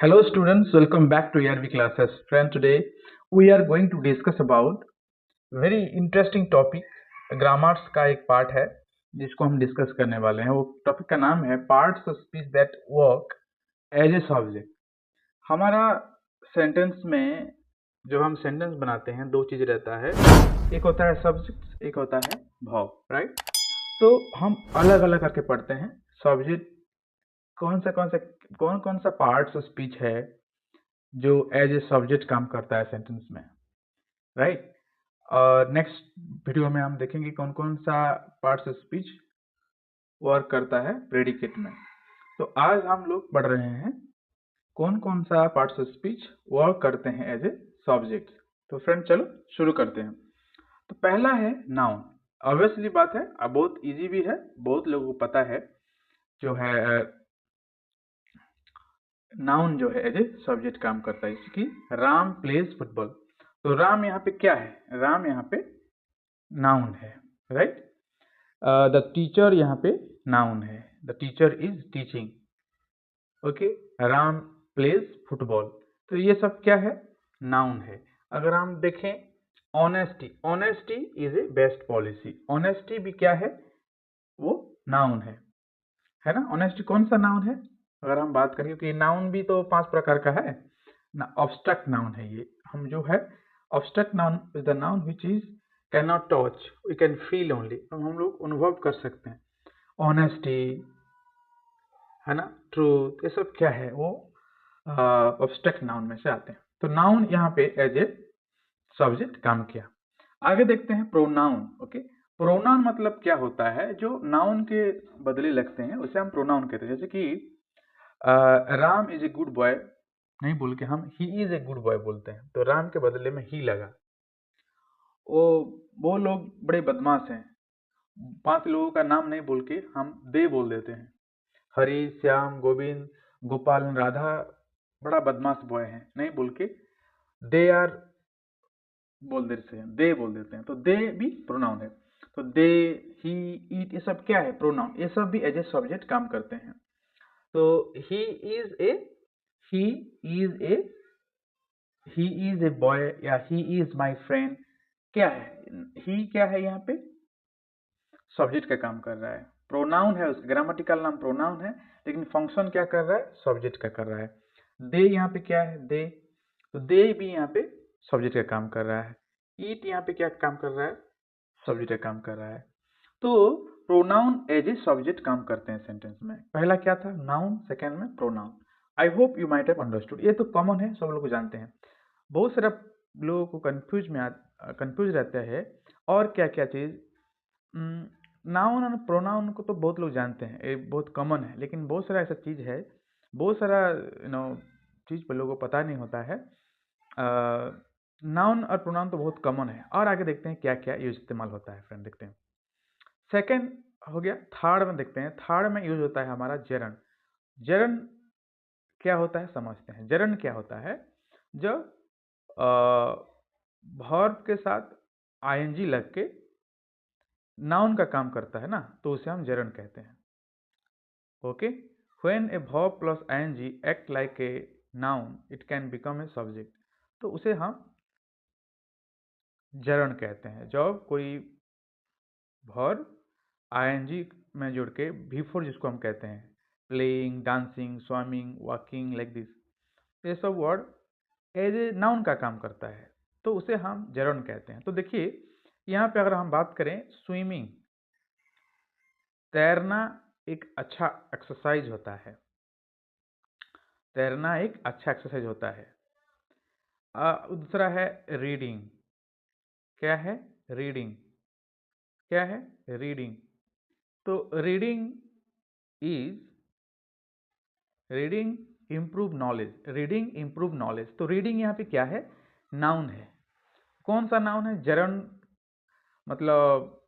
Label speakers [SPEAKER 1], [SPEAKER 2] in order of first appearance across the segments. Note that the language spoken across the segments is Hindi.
[SPEAKER 1] Hello students, welcome back to ARV classes. Friend, today we are going to discuss about very interesting topic. Grammars का एक पार्ट है जिसको हम डिस्कस करने वाले हैं. वो टॉपिक का नाम है parts of speech that work as a subject. हमारा सेंटेंस में जब हम सेंटेंस बनाते हैं दो चीज रहता है, एक होता है सब्जेक्ट, एक होता है वर्ब, राइट. तो हम अलग अलग करके पढ़ते हैं. सब्जेक्ट कौन कौन सा पार्ट्स ऑफ स्पीच है जो एज ए सब्जेक्ट काम करता है सेंटेंस में, राइट. और नेक्स्ट वीडियो में हम देखेंगे कौन कौन सा पार्ट्स ऑफ स्पीच वर्क करता है प्रेडिकेट में. तो आज हम लोग पढ़ रहे हैं कौन कौन सा पार्ट्स ऑफ स्पीच वर्क करते हैं एज ए सब्जेक्ट. तो फ्रेंड चलो शुरू करते हैं. तो पहला है नाउन. ऑब्वियसली बात है, अब बहुत इजी भी है, बहुत लोगों को पता है जो है नाउन जो है एज ए सब्जेक्ट काम करता है. जैसे कि राम प्लेज फुटबॉल. तो राम यहाँ पे क्या है? राम यहाँ पे नाउन है, राइट. द टीचर यहाँ पे नाउन है. The teacher is teaching. Okay. Ram plays football. तो ये सब क्या है? नाउन है. अगर हम देखें honesty, honesty is a best policy. Honesty भी क्या है? वो नाउन है ना. ऑनेस्टी कौन सा नाउन है? अगर हम बात करें, क्योंकि नाउन भी तो 5 प्रकार का है ना. ऑब्स्ट्रैक्ट नाउन है ये. हम जो है abstract noun is the noun which is can not touch, we can feel only. हम लोग अनुभव कर सकते हैं. ऑनेस्टी है ना, ट्रूथ, ये सब क्या है? वो ऑब्स्ट्रैक्ट नाउन में से आते हैं. तो नाउन यहाँ पे एज ए सब्जेक्ट काम किया. आगे देखते हैं प्रोनाउन. ओके. प्रोनाउन मतलब क्या होता है? जो नाउन के बदले लगते हैं उसे हम प्रोनाउन कहते हैं. जैसे कि Ram is a good boy नहीं बोल के हम he is a good boy बोलते हैं. तो राम के बदले में ही लगा. वो लोग बड़े बदमाश हैं. 5 लोगों का नाम नहीं बोल के हम दे बोल देते हैं. हरी, श्याम, गोविंद, गोपाल, राधा बड़ा बदमाश बॉय है नहीं बोल के दे आर बोल देते हैं, दे बोल देते हैं. तो दे भी प्रोनाउन है. तो दे, ही, ईट, ये सब क्या है? प्रोनाउन. ये सब भी एज ए सब्जेक्ट काम करते हैं. तो ही इज ए बॉय या ही इज माई फ्रेंड, क्या है? ही क्या है? यहाँ पे सब्जेक्ट का काम कर रहा है. प्रोनाउन है, उसका ग्रामेटिकल नाम प्रोनाउन है, लेकिन फंक्शन क्या कर रहा है? सब्जेक्ट का कर रहा है. दे यहाँ पे क्या है? दे. तो दे भी यहाँ पे सब्जेक्ट का काम कर रहा है. ईट यहाँ पे क्या काम कर रहा है? सब्जेक्ट का काम कर रहा है. तो प्रोनाउन एज ए सब्जेक्ट काम करते हैं सेंटेंस में. पहला क्या था? नाउन. सेकेंड में pronoun. I hope you might have understood. ये तो कॉमन है, सब लोग जानते हैं. बहुत सारा लोगों को कंफ्यूज रहता है. और क्या क्या चीज? नाउन और प्रोनाउन को तो बहुत लोग जानते हैं, ये बहुत कॉमन है. लेकिन बहुत सारा ऐसा चीज है, बहुत सारा चीज पर लोगों को पता नहीं होता है. नाउन और प्रोनाउन तो बहुत कॉमन है. और आगे देखते हैं क्या क्या यूज इस्तेमाल होता है. फ्रेंड देखते हैं. सेकेंड हो गया. थर्ड में देखते हैं. थर्ड में यूज होता है हमारा जरन. जरन क्या होता है समझते हैं. जरन क्या होता है? जब वर्ब के साथ आईएनजी लग के नाउन का काम करता है ना, तो उसे हम जरन कहते हैं. Okay. When a verb plus ING act like a noun it can become a subject. तो उसे हम जरन कहते हैं. जब कोई वर्ब आईएनजी में जुड़ के बिफोर, जिसको हम कहते हैं playing, dancing, swimming, walking, like this, ये सब वर्ड एज ए नाउन का काम करता है, तो उसे हम जरन कहते हैं. तो देखिए यहाँ पे अगर हम बात करें, स्विमिंग, तैरना एक अच्छा एक्सरसाइज होता है. तैरना एक अच्छा एक्सरसाइज होता है. दूसरा है रीडिंग. क्या है? रीडिंग. क्या है? रीडिंग. तो reading improve knowledge. Reading improve knowledge. तो रीडिंग यहाँ पे क्या है? नाउन है. कौन सा नाउन है? जरन. मतलब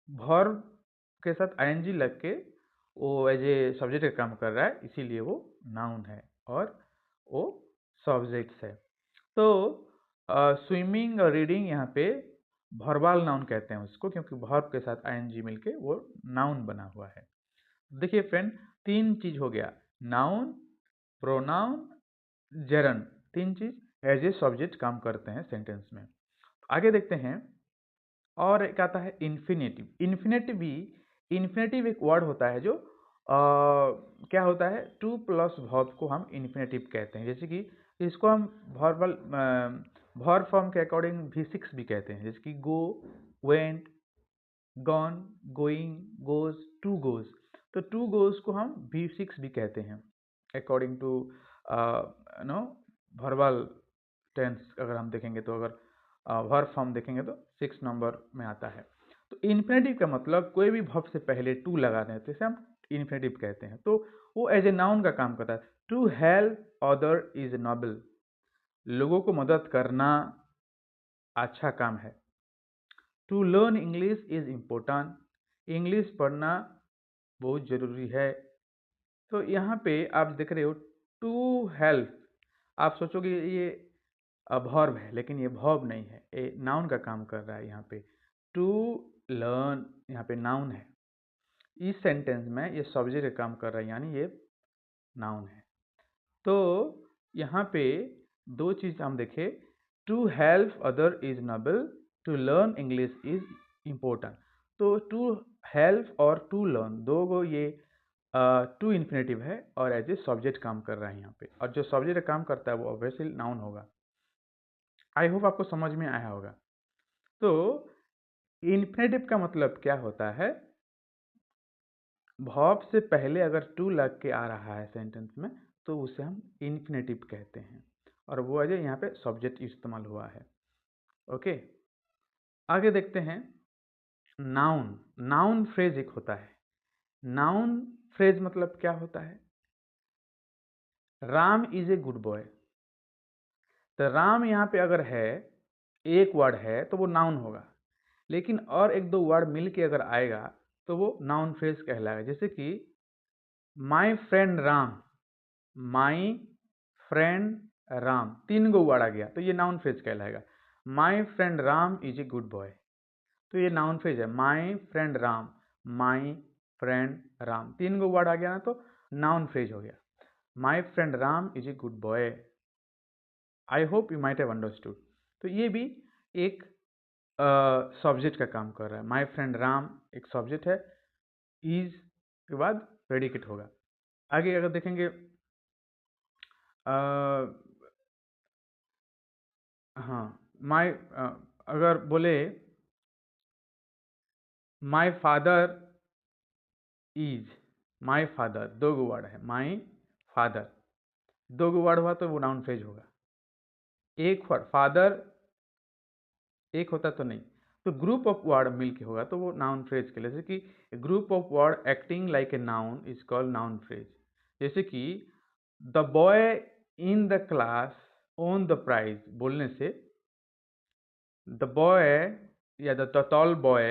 [SPEAKER 1] वर्ब के साथ आईएनजी लग के वो एज ए सब्जेक्ट का काम कर रहा है, इसीलिए वो नाउन है और वो सब्जेक्ट्स है. तो स्विमिंग और रीडिंग यहाँ पे वर्बल नाउन कहते हैं उसको, क्योंकि वर्ब के साथ आईएनजी मिलके वो नाउन बना हुआ है. देखिए फ्रेंड, 3 चीज हो गया. नाउन, प्रोनाउन, जेरन, तीन चीज एज ए सब्जेक्ट काम करते हैं सेंटेंस में। आगे देखते हैं, और एक आता है इन्फिनेटिव। इन्फिनेटिव एक वर्ड होता है जो क्या होता है, टू प्लस वर्ब को हम इन्फिनेटिव कहते हैं। जैसे कि इसको हम वर्ब फॉर्म के अकॉर्डिंग V6 भी कहते हैं, जैसे कि go, went, gone, going, goes, to goes. तो टू गोज को हम V6 भी कहते हैं according to no verbal tense. अगर हम देखेंगे तो, अगर वर्ब फॉर्म देखेंगे तो 6 नंबर में आता है। तो इन्फिनेटिव का मतलब कोई भी वर्ब से पहले टू लगा दें तो इसे हम इन्फिनेटिव कहते हैं। तो वो एज ए नाउन का काम करता है। To help other is noble, लोगों को मदद करना अच्छा काम है। To learn English is important, English पढ़ना बहुत जरूरी है। तो यहाँ पे आप देख रहे हो टू हेल्प, आप सोचोगे ये वर्ब है, लेकिन ये वर्ब नहीं है, ये नाउन का काम कर रहा है। यहाँ पे टू लर्न, यहाँ पे नाउन है। इस सेंटेंस में ये सब्जेक्ट का काम कर रहा है, यानी ये नाउन है। तो यहाँ पे दो चीज हम देखें, to help other is noble, to learn English is important. तो टू हेल्प और टू लर्न दो गो ये टू इन्फिनेटिव है और एज ए सब्जेक्ट काम कर रहा है यहाँ पे, और जो सब्जेक्ट काम करता है वो ऑब्वियसली नाउन होगा। आई होप आपको समझ में आया होगा। तो इन्फिनेटिव का मतलब क्या होता है, वर्ब से पहले अगर टू लग के आ रहा है सेंटेंस में तो उसे हम इन्फिनेटिव कहते हैं, और वो वजह यहाँ पे सब्जेक्ट इस्तेमाल हुआ है। ओके, आगे देखते हैं नाउन। नाउन फ्रेज एक होता है। नाउन फ्रेज मतलब क्या होता है, Ram is a good boy. तो राम यहाँ पे अगर है, एक वर्ड है तो वो नाउन होगा, लेकिन और एक दो वर्ड मिल के अगर आएगा तो वो नाउन फ्रेज कहलाएगा। जैसे कि my friend Ram, my friend Ram, तीन गो वर्ड आ गया तो ये नाउन फ्रेज कहलाएगा। My friend Ram is a good boy, तो ये नाउन फ्रेज है। My friend Ram, my friend Ram, तीन गो वर्ड आ गया ना तो नाउन फ्रेज हो गया। My friend Ram is a good boy. I hope you might have understood. तो ये भी एक सब्जेक्ट का काम कर रहा है। माई फ्रेंड राम एक सब्जेक्ट है, इज के बाद प्रेडिकेट होगा। आगे अगर देखेंगे हाँ, माई अगर बोले my father is, my father दो गो वर्ड है, माई फादर दो गो वर्ड हुआ तो वो नाउन फ्रेज होगा। एक वर्ड फादर एक होता तो नहीं, तो ग्रुप ऑफ वर्ड मिलके होगा तो वो नाउन फ्रेज के लिए। जैसे कि group of word acting like a noun is called noun phrase. जैसे कि the boy in the class won the prize बोलने से द बॉय या the tall boy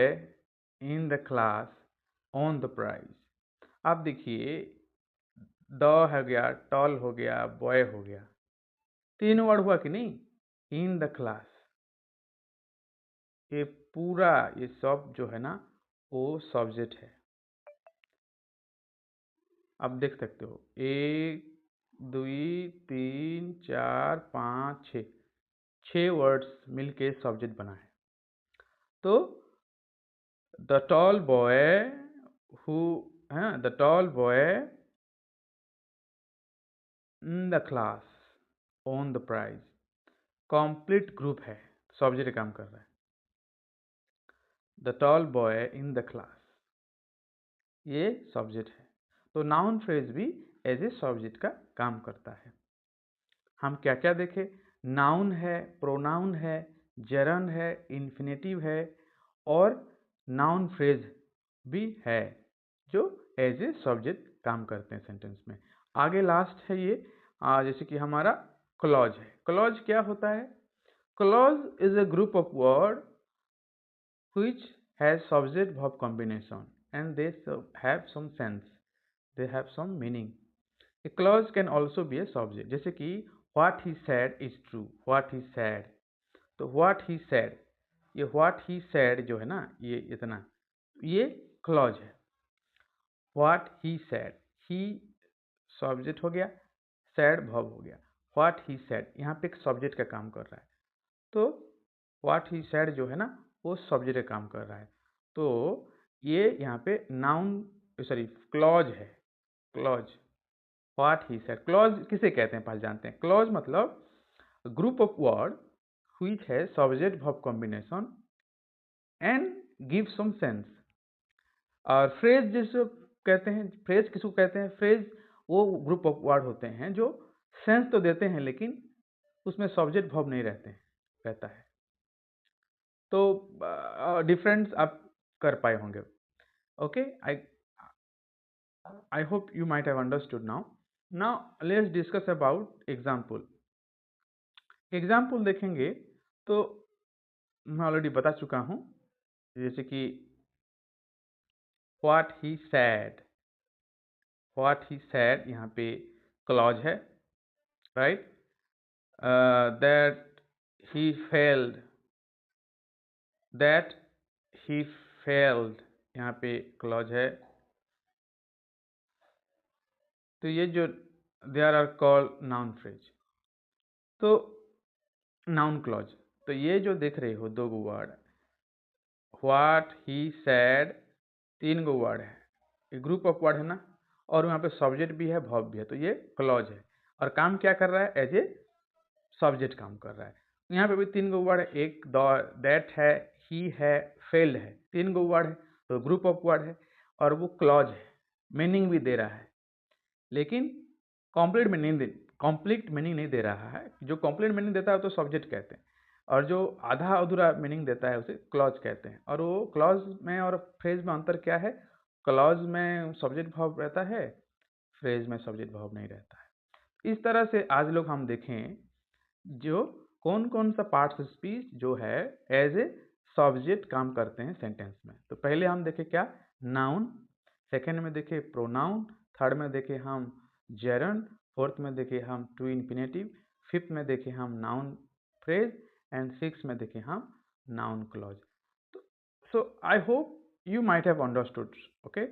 [SPEAKER 1] in the class won the prize. आप देखिए द हो गया, टॉल हो गया, बॉय हो गया, तीन वर्ड हुआ कि नहीं। इन द क्लास, ये पूरा ये सब जो है ना वो सब्जेक्ट है। आप देख सकते हो एक, दुई, तीन, चार, पाँच, छः वर्ड्स मिलके सब्जेक्ट बना है। तो the tall boy who, the tall boy in the class won the prize, complete group है, सब्जेक्ट काम कर रहा है। The tall boy in the class ये सब्जेक्ट है। तो नाउन फ्रेज भी एज ए सब्जेक्ट का काम करता है। हम क्या क्या देखें, नाउन है, प्रोनाउन है, जरन है, इन्फिनेटिव है, और नाउन फ्रेज भी है जो एज ए सब्जेक्ट काम करते हैं सेंटेंस में। आगे लास्ट है ये जैसे कि हमारा क्लॉज है। क्लॉज क्या होता है, clause is a group of word which has subject verb combination and they have some sense, they have some meaning. A clause can also be a subject, जैसे कि what he said is true, what he said, तो what he said, ये what he said जो है ना ये इतना, ये clause है। what he said, he subject हो गया, सैड वर्ब हो गया। व्हाट ही सैड यहाँ पे एक सब्जेक्ट का काम कर रहा है, तो व्हाट ही सैड जो है ना वो सब्जेक्ट का काम कर रहा है। तो ये यहाँ पे नाउन सॉरी क्लॉज है। Clause what he said, clause किसे कहते हैं पहले जानते हैं। क्लॉज मतलब ग्रुप ऑफ वर्ड व्हिच है subject verb combination and give some sense. और फ्रेज जिसको कहते हैं, फ्रेज किसको कहते हैं, फ्रेज वो ग्रुप ऑफ वर्ड होते हैं जो सेंस तो देते हैं लेकिन उसमें सब्जेक्ट वर्ब नहीं रहता है। तो डिफरेंस आप कर पाए होंगे। Okay, I hope you might have understood now. Now let's discuss about example. Example देखेंगे तो मैं ऑलरेडी बता चुका हूँ, जैसे कि what he said, what he said यहाँ पे क्लॉज है, right. That he failed, that he failed यहाँ पे क्लॉज है। तो ये जो there are called noun phrase, तो नाउन क्लॉज। तो ये जो देख रहे हो दो गो वर्ड, व्हाट ही सैड, तीन गो वर्ड है, ये ग्रुप ऑफ वर्ड है ना, और यहाँ पे सब्जेक्ट भी है वर्ब भी है, तो ये क्लॉज है। और काम क्या कर रहा है, एज ए सब्जेक्ट काम कर रहा है। यहाँ पे भी तीन गो वर्ड है, एक दैट है, ही है, फेल्ड है, तीन गो वर्ड है, तो ग्रुप ऑफ वर्ड है और वो क्लॉज है, मीनिंग भी दे रहा है लेकिन कंप्लीट मीनिंग नहीं दे रहा है। जो कंप्लीट मीनिंग देता है तो सब्जेक्ट कहते हैं, और जो आधा अधूरा मीनिंग देता है उसे क्लॉज कहते हैं। और वो क्लॉज में और फ्रेज में अंतर क्या है, क्लॉज में सब्जेक्ट वर्ब रहता है, फ्रेज में सब्जेक्ट वर्ब नहीं रहता है। इस तरह से आज लोग हम देखें जो कौन कौन सा पार्ट्स ऑफ स्पीच जो है एज ए सब्जेक्ट काम करते हैं सेंटेंस में। तो पहले हम देखें क्या, नाउन, सेकेंड में देखें प्रोनाउन, थर्ड में देखें हम जेरंड, फोर्थ में देखें हम टू इन्फिनेटिव, फिफ्थ में देखें हम नाउन फ्रेज एंड सिक्स में देखें हम noun clause. So I hope you might have understood, okay.